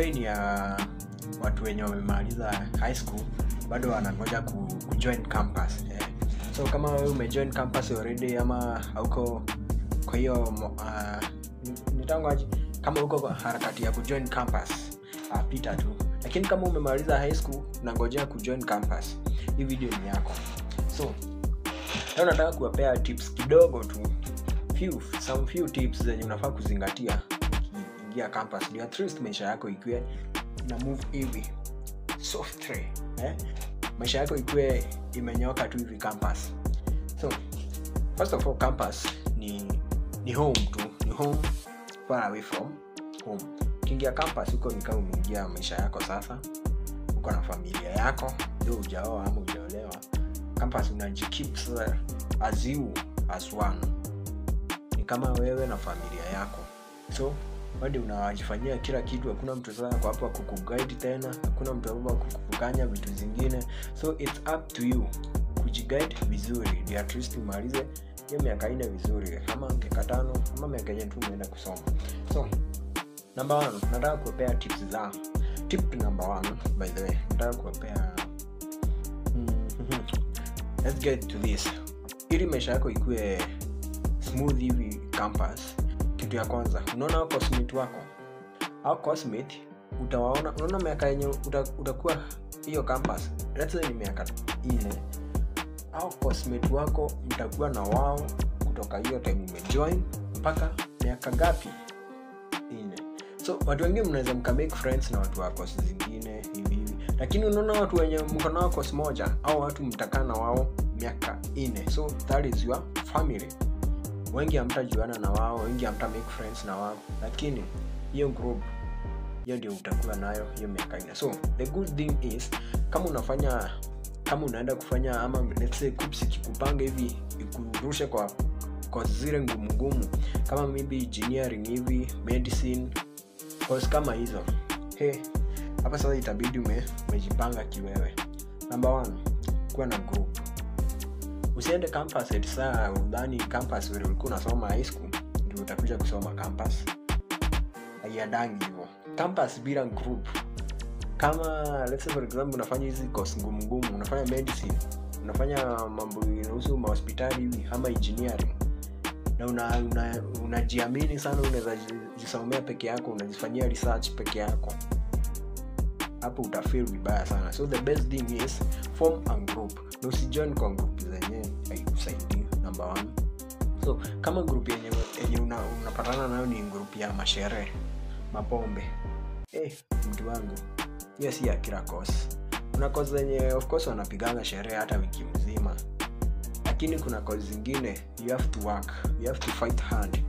Ni ya watu wenye wamemaliza high school bado wanangoja kujoin campus. So kama wewe umejoin campus already ama hauko, kwa hiyo kama uko kwa harakati ya kujoin campus, pita tu. Lakini kama umemaliza high school unangojea kujoin campus, hii video ni yako. So leo nataka kuwapea tips kidogo tu, some few tips zenye unafaa kuzingatia ukiingia campus, ndio at least maisha yako ikuwe na move hivi softly, maisha yako ikuwe imenyoka tu hivi campus. So first of all, campus ni home tu, ni home far away from home. Ukiingia campus huko ni kama umeingia maisha yako sasa, uko na familia yako, ndio hujaoa ama hujaolewa. Campus unajikeep as one, ni kama wewe na familia yako. So bado unawajifanyia kila kitu, hakuna mtu sasa kwa hapo kukuguide tena, hakuna mtu hapo kukukanya vitu zingine. So it's up to you kujiguide vizuri, ndio at least umalize hiyo miaka 4 vizuri, kama miaka 5 ama miaka 4 tu umeenda kusoma. So number 1, nataka kuwapea tips za tip number 1. By the way, nataka kuwapea let's get to this. Ili maisha yako ikuwe smooth hivi campus, kitu ya kwanza, unaona wako classmate wako au classmate, utawaona, unaona miaka yenye utakuwa hiyo campus, let's say ni miaka 4, au classmate wako mtakuwa na wao kutoka hiyo time umejoin mpaka miaka gapi? 4. So watu wengine mnaweza make friends na watu wa course zingine hivi, lakini unaona watu wenye mko nao course moja au watu mtakaa na wao miaka 4, so that is your family. Wengi hamtajuana na wao, wengi hamta make friends na wao, lakini hiyo group hiyo ndio utakuwa nayo hiyo miaka 4. So the good thing is, kama unaenda kufanya ama let's say KUPPS kikupanga hivi ikurushe kwa zile ngumu kama maybe engineering hivi, medicine, course kama hizo, hapa sasa itabidi umejipanga kiwewe. Number 1, kuwa na group. Usiende campus eti saa udhani campus wewe ulikuwa unasoma high school ndio utakuja kusoma campus. Haiadangi hivyo. Campus bila group, kama let's say for example unafanya hizi course ngumu, unafanya medicine, unafanya mambo inahusu hospitali hivi ama engineering, na unajiamini sana, unaweza jisomea peke yako, unajifanyia research peke yako, hapo utafeel vibaya sana. So the best thing is form a group, na usijoin kwa group zenye haikusaidii. Number 1. So kama group yenye unapatana nayo ni group ya masherehe, mapombe, mtu wangu, hiyo si ya kila course. Kuna course zenye of course wanapigana sherehe hata wiki mzima, lakini kuna course zingine you have to work, you have to fight hard